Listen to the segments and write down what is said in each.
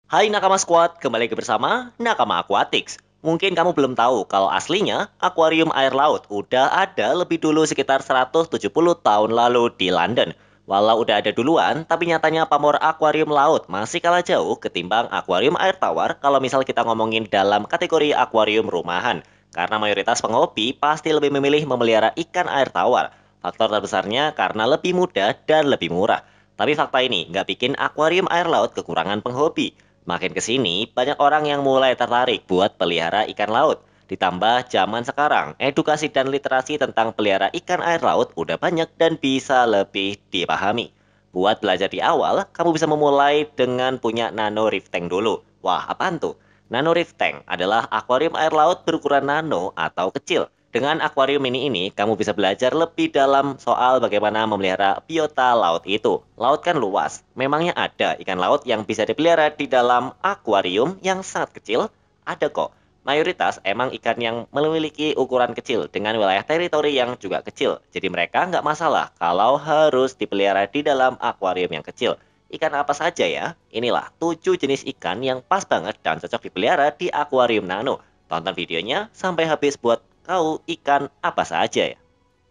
Hai Nakama Squad, kembali lagi bersama Nakama Aquatics. Mungkin kamu belum tahu kalau aslinya akuarium air laut udah ada lebih dulu sekitar 170 tahun lalu di London. Walau udah ada duluan, tapi nyatanya pamor akuarium laut masih kalah jauh ketimbang akuarium air tawar kalau misal kita ngomongin dalam kategori akuarium rumahan. Karena mayoritas penghobi pasti lebih memilih memelihara ikan air tawar. Faktor terbesarnya karena lebih mudah dan lebih murah. Tapi fakta ini nggak bikin akuarium air laut kekurangan penghobi. Makin ke sini, banyak orang yang mulai tertarik buat pelihara ikan laut. Ditambah zaman sekarang, edukasi dan literasi tentang pelihara ikan air laut udah banyak dan bisa lebih dipahami. Buat belajar di awal, kamu bisa memulai dengan punya Nano Reef Tank dulu. Wah, apaan tuh? Nano Reef Tank adalah akuarium air laut berukuran nano atau kecil. Dengan akuarium ini, kamu bisa belajar lebih dalam soal bagaimana memelihara biota laut itu. Laut kan luas, memangnya ada ikan laut yang bisa dipelihara di dalam akuarium yang sangat kecil? Ada kok. Mayoritas emang ikan yang memiliki ukuran kecil dengan wilayah teritori yang juga kecil. Jadi mereka nggak masalah kalau harus dipelihara di dalam akuarium yang kecil. Ikan apa saja ya? Inilah 7 jenis ikan yang pas banget dan cocok dipelihara di akuarium nano. Tonton videonya sampai habis buat tahu ikan apa saja ya.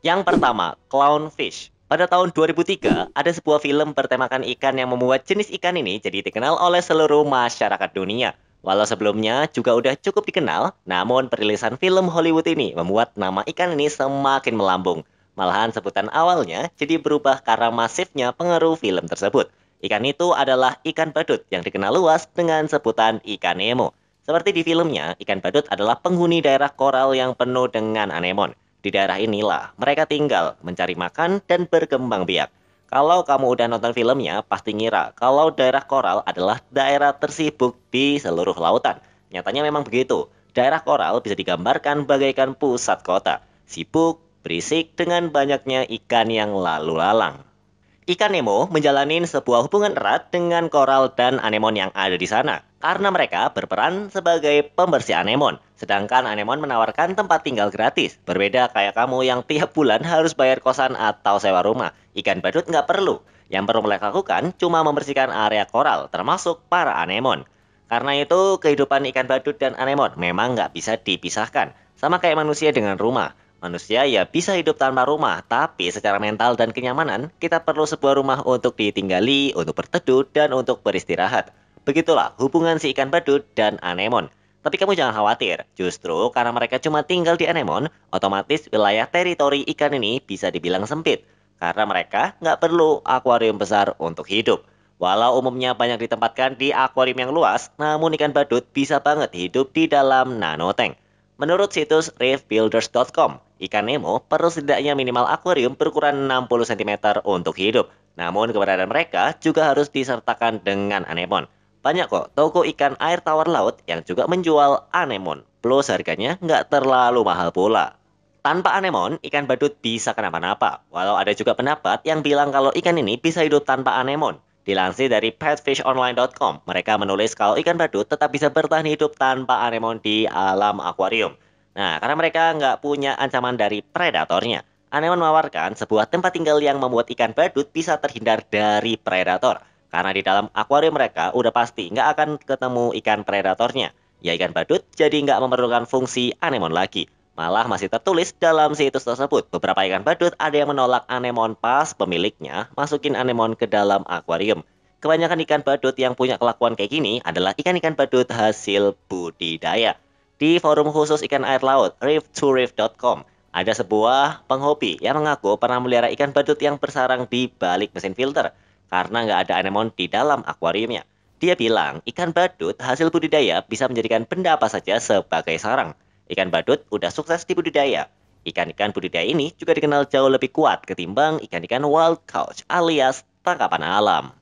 Yang pertama, clownfish. Pada tahun 2003, ada sebuah film bertemakan ikan yang membuat jenis ikan ini jadi dikenal oleh seluruh masyarakat dunia. Walau sebelumnya juga udah cukup dikenal, namun perilisan film Hollywood ini membuat nama ikan ini semakin melambung. Malahan sebutan awalnya jadi berubah karena masifnya pengaruh film tersebut. Ikan itu adalah ikan badut yang dikenal luas dengan sebutan ikan Nemo. Seperti di filmnya, ikan badut adalah penghuni daerah koral yang penuh dengan anemon. Di daerah inilah mereka tinggal, mencari makan, dan berkembang biak. Kalau kamu udah nonton filmnya, pasti ngira kalau daerah koral adalah daerah tersibuk di seluruh lautan. Nyatanya memang begitu. Daerah koral bisa digambarkan bagaikan pusat kota, sibuk, berisik, dengan banyaknya ikan yang lalu lalang. Ikan Nemo menjalani sebuah hubungan erat dengan koral dan anemon yang ada di sana, karena mereka berperan sebagai pembersih anemon, sedangkan anemon menawarkan tempat tinggal gratis. Berbeda kayak kamu yang tiap bulan harus bayar kosan atau sewa rumah, ikan badut nggak perlu. Yang perlu mereka lakukan cuma membersihkan area koral, termasuk para anemon. Karena itu, kehidupan ikan badut dan anemon memang nggak bisa dipisahkan, sama kayak manusia dengan rumah. Manusia ya bisa hidup tanpa rumah, tapi secara mental dan kenyamanan, kita perlu sebuah rumah untuk ditinggali, untuk berteduh, dan untuk beristirahat. Begitulah hubungan si ikan badut dan anemon. Tapi kamu jangan khawatir, justru karena mereka cuma tinggal di anemon, otomatis wilayah teritori ikan ini bisa dibilang sempit. Karena mereka nggak perlu akuarium besar untuk hidup. Walau umumnya banyak ditempatkan di akuarium yang luas, namun ikan badut bisa banget hidup di dalam nanotank. Menurut situs reefbuilders.com, ikan Nemo perlu setidaknya minimal akuarium berukuran 60 cm untuk hidup. Namun keberadaan mereka juga harus disertakan dengan anemon. Banyak kok toko ikan air tawar laut yang juga menjual anemon. Plus harganya nggak terlalu mahal pula. Tanpa anemon, ikan badut bisa kenapa-napa. Walau ada juga pendapat yang bilang kalau ikan ini bisa hidup tanpa anemon. Dilansir dari petfishonline.com, mereka menulis kalau ikan badut tetap bisa bertahan hidup tanpa anemon di alam akuarium. Nah, karena mereka nggak punya ancaman dari predatornya. Anemon menawarkan sebuah tempat tinggal yang membuat ikan badut bisa terhindar dari predator. Karena di dalam akuarium mereka udah pasti nggak akan ketemu ikan predatornya. Ya ikan badut jadi nggak memerlukan fungsi anemon lagi. Malah masih tertulis dalam situs tersebut, beberapa ikan badut ada yang menolak anemon pas pemiliknya masukin anemon ke dalam akuarium. Kebanyakan ikan badut yang punya kelakuan kayak gini adalah ikan-ikan badut hasil budidaya. Di forum khusus ikan air laut, reef2reef.com, ada sebuah penghobi yang mengaku pernah melihara ikan badut yang bersarang di balik mesin filter karena nggak ada anemon di dalam akuariumnya. Dia bilang, ikan badut hasil budidaya bisa menjadikan benda apa saja sebagai sarang. Ikan badut udah sukses di budidaya. Ikan-ikan budidaya ini juga dikenal jauh lebih kuat ketimbang ikan-ikan wild caught alias tangkapan alam.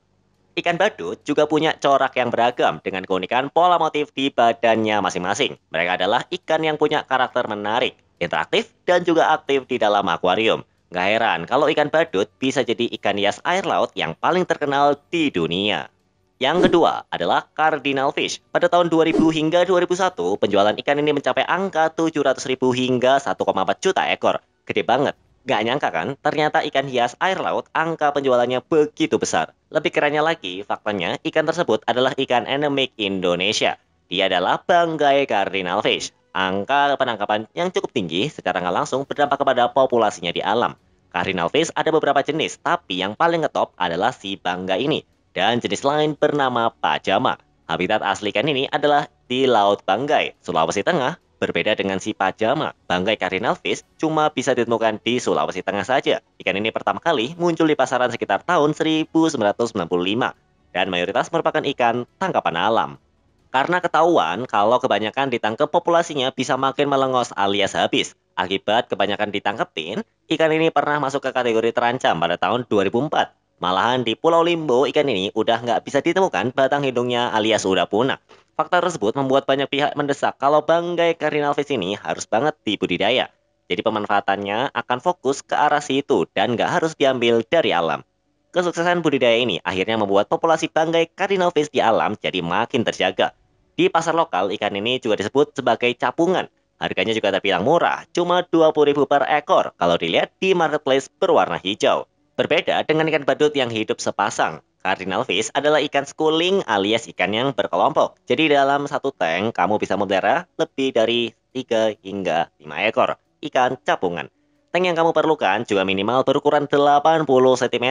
Ikan badut juga punya corak yang beragam dengan keunikan pola motif di badannya masing-masing. Mereka adalah ikan yang punya karakter menarik, interaktif, dan juga aktif di dalam akuarium. Gak heran kalau ikan badut bisa jadi ikan hias air laut yang paling terkenal di dunia. Yang kedua adalah cardinal fish. Pada tahun 2000 hingga 2001, penjualan ikan ini mencapai angka 700.000 hingga 1,4 juta ekor. Gede banget. Gak nyangka kan, ternyata ikan hias air laut angka penjualannya begitu besar. Lebih kerennya lagi, faktanya ikan tersebut adalah ikan endemik Indonesia. Dia adalah banggai cardinal fish. Angka penangkapan yang cukup tinggi secara nggak langsung berdampak kepada populasinya di alam. Cardinal fish ada beberapa jenis, tapi yang paling ngetop adalah si banggai ini. Dan jenis lain bernama pajama. Habitat asli ikan ini adalah di Laut Banggai, Sulawesi Tengah. Berbeda dengan si pajama, banggai cardinal fish cuma bisa ditemukan di Sulawesi Tengah saja. Ikan ini pertama kali muncul di pasaran sekitar tahun 1995 dan mayoritas merupakan ikan tangkapan alam. Karena ketahuan kalau kebanyakan ditangkap populasinya bisa makin melengos alias habis. Akibat kebanyakan ditangkepin, ikan ini pernah masuk ke kategori terancam pada tahun 2004. Malahan di Pulau Limbo ikan ini udah nggak bisa ditemukan batang hidungnya alias udah punah. Fakta tersebut membuat banyak pihak mendesak kalau banggai cardinal fish ini harus banget dibudidaya. Jadi pemanfaatannya akan fokus ke arah situ dan nggak harus diambil dari alam. Kesuksesan budidaya ini akhirnya membuat populasi banggai cardinal fish di alam jadi makin terjaga. Di pasar lokal, ikan ini juga disebut sebagai capungan. Harganya juga terbilang murah, cuma 20.000 per ekor kalau dilihat di marketplace berwarna hijau. Berbeda dengan ikan badut yang hidup sepasang. Cardinal fish adalah ikan schooling alias ikan yang berkelompok. Jadi dalam satu tank, kamu bisa memelihara lebih dari 3 hingga 5 ekor ikan capungan. Tank yang kamu perlukan juga minimal berukuran 80 cm.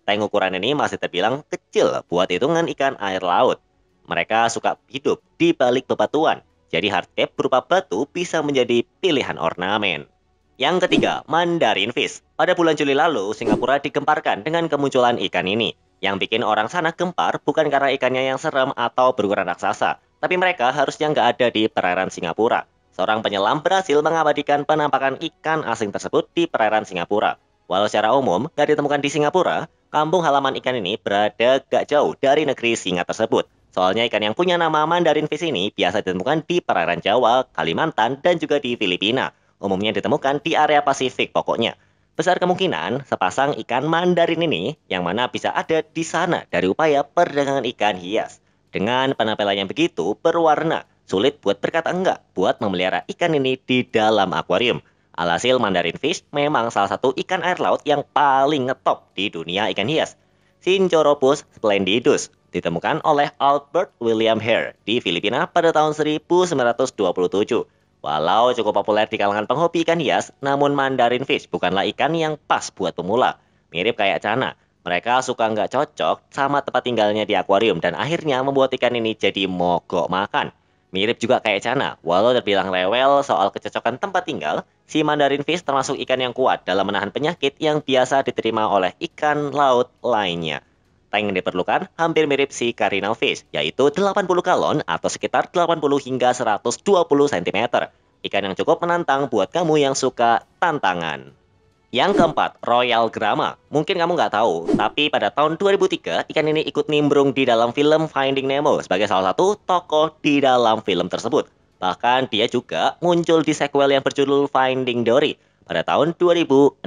Tank ukuran ini masih terbilang kecil buat hitungan ikan air laut. Mereka suka hidup di balik bebatuan. Jadi hardcap berupa batu bisa menjadi pilihan ornamen. Yang ketiga, Mandarin fish. Pada bulan Juli lalu, Singapura digemparkan dengan kemunculan ikan ini. Yang bikin orang sana gempar bukan karena ikannya yang serem atau berukuran raksasa, tapi mereka harusnya nggak ada di perairan Singapura. Seorang penyelam berhasil mengabadikan penampakan ikan asing tersebut di perairan Singapura. Walau secara umum nggak ditemukan di Singapura, kampung halaman ikan ini berada gak jauh dari negeri singa tersebut. Soalnya ikan yang punya nama Mandarin fish ini biasa ditemukan di perairan Jawa, Kalimantan, dan juga di Filipina. Umumnya ditemukan di area Pasifik pokoknya. Besar kemungkinan sepasang ikan mandarin ini yang mana bisa ada di sana dari upaya perdagangan ikan hias. Dengan penampilan yang begitu berwarna, sulit buat berkata enggak buat memelihara ikan ini di dalam akuarium. Alhasil Mandarin fish memang salah satu ikan air laut yang paling ngetop di dunia ikan hias. Synchorobus splendidus ditemukan oleh Albert William Hare di Filipina pada tahun 1927. Walau cukup populer di kalangan penghobi ikan hias, namun Mandarin fish bukanlah ikan yang pas buat pemula. Mirip kayak cana, mereka suka nggak cocok sama tempat tinggalnya di akuarium dan akhirnya membuat ikan ini jadi mogok makan. Mirip juga kayak cana, walau terbilang rewel soal kecocokan tempat tinggal, si Mandarin fish termasuk ikan yang kuat dalam menahan penyakit yang biasa diterima oleh ikan laut lainnya. Tank yang diperlukan hampir mirip si cardinal fish, yaitu 80 galon atau sekitar 80 hingga 120 cm. Ikan yang cukup menantang buat kamu yang suka tantangan. Yang keempat, Royal Grama. Mungkin kamu nggak tahu, tapi pada tahun 2003, ikan ini ikut nimbrung di dalam film Finding Nemo sebagai salah satu tokoh di dalam film tersebut. Bahkan dia juga muncul di sequel yang berjudul Finding Dory pada tahun 2016.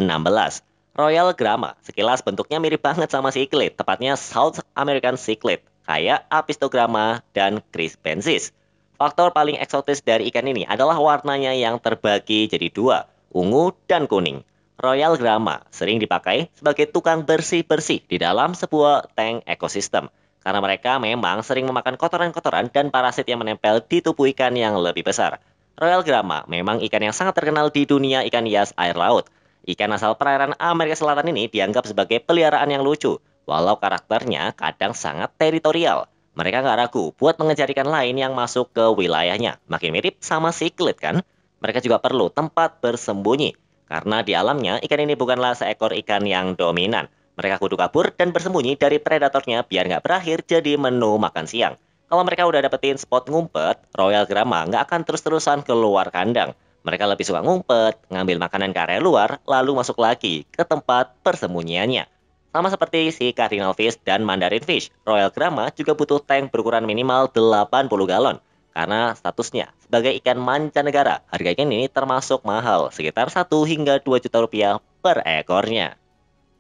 Royal Grama, sekilas bentuknya mirip banget sama cichlid, tepatnya South American cichlid, kayak Apistogramma dan Crispensis. Faktor paling eksotis dari ikan ini adalah warnanya yang terbagi jadi dua, ungu dan kuning. Royal Grama sering dipakai sebagai tukang bersih-bersih di dalam sebuah tank ekosistem, karena mereka memang sering memakan kotoran-kotoran dan parasit yang menempel di tubuh ikan yang lebih besar. Royal Grama memang ikan yang sangat terkenal di dunia ikan hias air laut. Ikan asal perairan Amerika Selatan ini dianggap sebagai peliharaan yang lucu, walau karakternya kadang sangat teritorial. Mereka nggak ragu buat mengejar ikan lain yang masuk ke wilayahnya. Makin mirip sama cichlid kan? Mereka juga perlu tempat bersembunyi. Karena di alamnya, ikan ini bukanlah seekor ikan yang dominan. Mereka kudu kabur dan bersembunyi dari predatornya biar nggak berakhir jadi menu makan siang. Kalau mereka udah dapetin spot ngumpet, Royal Grama nggak akan terus-terusan keluar kandang. Mereka lebih suka ngumpet, ngambil makanan ke area luar, lalu masuk lagi ke tempat persembunyiannya. Sama seperti si cardinal fish dan Mandarin fish, Royal Grama juga butuh tank berukuran minimal 80 galon. Karena statusnya sebagai ikan mancanegara, harga ikan ini termasuk mahal, sekitar 1 hingga 2 juta rupiah per ekornya.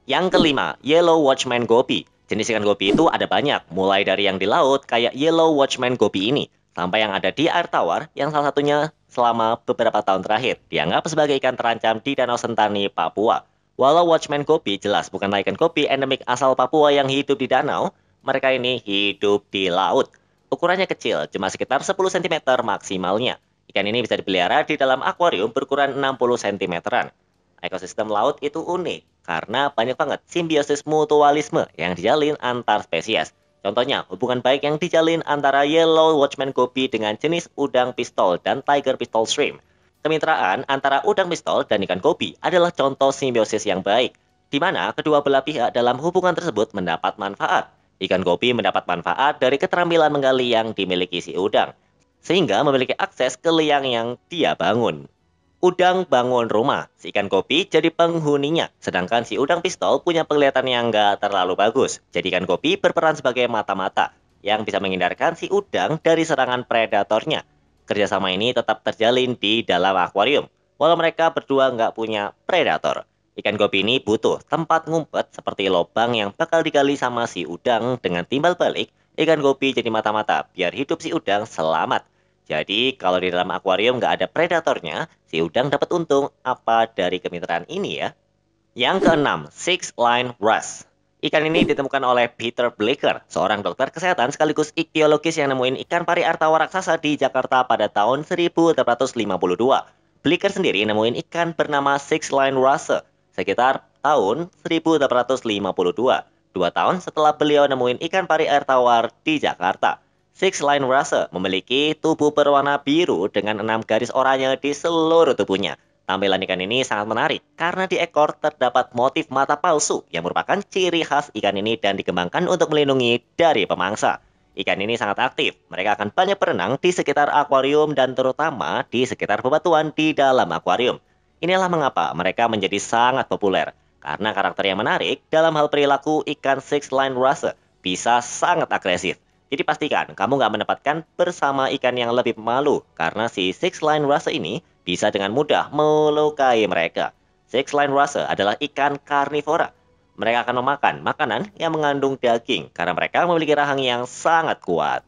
Yang kelima, Yellow Watchman Goby. Jenis ikan goby itu ada banyak, mulai dari yang di laut kayak Yellow Watchman Goby ini. sampai yang ada di air tawar yang salah satunya selama beberapa tahun terakhir dianggap sebagai ikan terancam di Danau Sentani, Papua. Walau Watchman Goby jelas bukanlah ikan kopi endemik asal Papua yang hidup di danau, mereka ini hidup di laut. Ukurannya kecil, cuma sekitar 10 cm maksimalnya. Ikan ini bisa dipelihara di dalam akuarium berukuran 60 cm-an. Ekosistem laut itu unik karena banyak banget simbiosis mutualisme yang dijalin antar spesies. Contohnya, hubungan baik yang dijalin antara Yellow Watchman Goby dengan jenis udang pistol dan Tiger Pistol Shrimp. Kemitraan antara udang pistol dan ikan goby adalah contoh simbiosis yang baik, di mana kedua belah pihak dalam hubungan tersebut mendapat manfaat. Ikan goby mendapat manfaat dari keterampilan menggali yang dimiliki si udang, sehingga memiliki akses ke liang yang dia bangun. Udang bangun rumah, si ikan kopi jadi penghuninya, sedangkan si udang pistol punya penglihatan yang nggak terlalu bagus. Jadi ikan kopi berperan sebagai mata-mata yang bisa menghindarkan si udang dari serangan predatornya. Kerjasama ini tetap terjalin di dalam akuarium, walau mereka berdua nggak punya predator. Ikan kopi ini butuh tempat ngumpet seperti lubang yang bakal digali sama si udang dengan timbal balik. Ikan kopi jadi mata-mata biar hidup si udang selamat. Jadi kalau di dalam akuarium nggak ada predatornya, si udang dapat untung apa dari kemitraan ini ya? Yang keenam, Six Line Wrasse. Ikan ini ditemukan oleh Peter Bleeker, seorang dokter kesehatan sekaligus ichtiologis yang nemuin ikan pari air tawar raksasa di Jakarta pada tahun 1852. Bleeker sendiri nemuin ikan bernama Six Line Wrasse sekitar tahun 1852, 2 tahun setelah beliau nemuin ikan pari air tawar di Jakarta. Six Line Wrasse memiliki tubuh berwarna biru dengan 6 garis oranye di seluruh tubuhnya. Tampilan ikan ini sangat menarik karena di ekor terdapat motif mata palsu yang merupakan ciri khas ikan ini dan dikembangkan untuk melindungi dari pemangsa. Ikan ini sangat aktif, mereka akan banyak berenang di sekitar akuarium dan terutama di sekitar bebatuan di dalam akuarium. Inilah mengapa mereka menjadi sangat populer, karena karakter yang menarik dalam hal perilaku ikan Six Line Wrasse bisa sangat agresif. Jadi pastikan kamu nggak mendapatkan bersama ikan yang lebih pemalu, karena si Six Line Wrasse ini bisa dengan mudah melukai mereka. Six Line Wrasse adalah ikan karnivora. Mereka akan memakan makanan yang mengandung daging karena mereka memiliki rahang yang sangat kuat.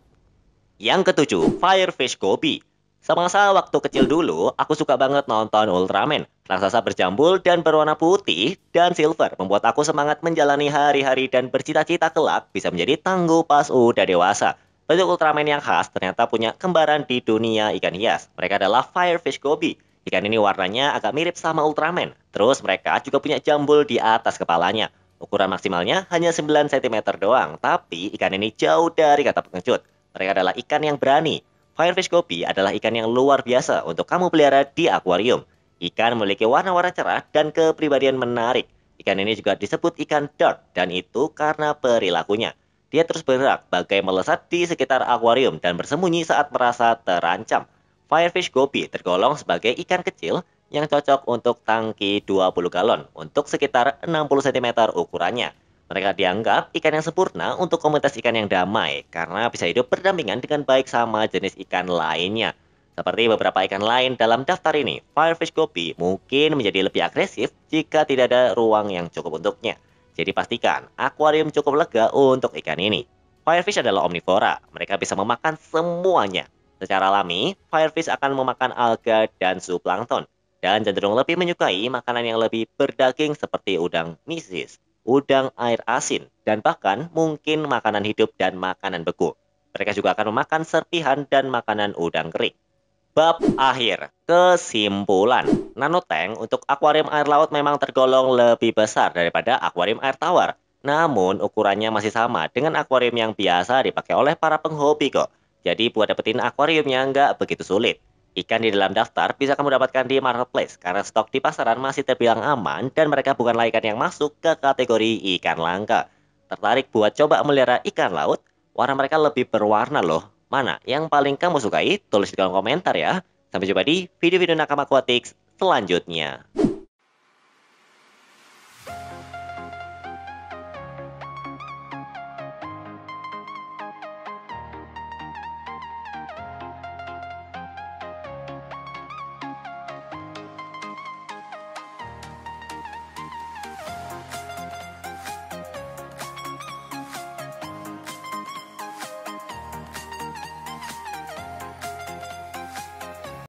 Yang ketujuh, Firefish Goby. Semasa waktu kecil dulu, aku suka banget nonton Ultraman. Raksasa berjambul dan berwarna putih dan silver membuat aku semangat menjalani hari-hari dan bercita-cita kelak bisa menjadi tangguh pas udah dewasa. Bentuk Ultraman yang khas ternyata punya kembaran di dunia ikan hias. Mereka adalah Firefish Goby. Ikan ini warnanya agak mirip sama Ultraman. Terus mereka juga punya jambul di atas kepalanya. Ukuran maksimalnya hanya 9 cm doang, tapi ikan ini jauh dari kata pengecut. Mereka adalah ikan yang berani. Firefish Goby adalah ikan yang luar biasa untuk kamu pelihara di akuarium. Ikan memiliki warna-warna cerah dan kepribadian menarik. Ikan ini juga disebut ikan dart dan itu karena perilakunya. Dia terus bergerak bagai melesat di sekitar akuarium dan bersembunyi saat merasa terancam. Firefish Goby tergolong sebagai ikan kecil yang cocok untuk tangki 20 galon untuk sekitar 60 cm ukurannya. Mereka dianggap ikan yang sempurna untuk komunitas ikan yang damai karena bisa hidup berdampingan dengan baik sama jenis ikan lainnya. Seperti beberapa ikan lain dalam daftar ini, Firefish Goby mungkin menjadi lebih agresif jika tidak ada ruang yang cukup untuknya. Jadi pastikan akuarium cukup lega untuk ikan ini. Firefish adalah omnivora, mereka bisa memakan semuanya. Secara alami, Firefish akan memakan alga dan zooplankton dan cenderung lebih menyukai makanan yang lebih berdaging seperti udang misis, udang air asin, dan bahkan mungkin makanan hidup dan makanan beku. Mereka juga akan memakan serpihan dan makanan udang kering. Bab akhir, kesimpulan. Nanotank untuk akuarium air laut memang tergolong lebih besar daripada akuarium air tawar. Namun ukurannya masih sama dengan akuarium yang biasa dipakai oleh para penghobi kok. Jadi buat dapetin akuariumnya nggak begitu sulit. Ikan di dalam daftar bisa kamu dapatkan di marketplace karena stok di pasaran masih terbilang aman dan mereka bukanlah ikan yang masuk ke kategori ikan langka. Tertarik buat coba melihara ikan laut? Warna mereka lebih berwarna loh. Mana yang paling kamu sukai? Tulis di kolom komentar ya. Sampai jumpa di video-video Nakama Aquatics selanjutnya.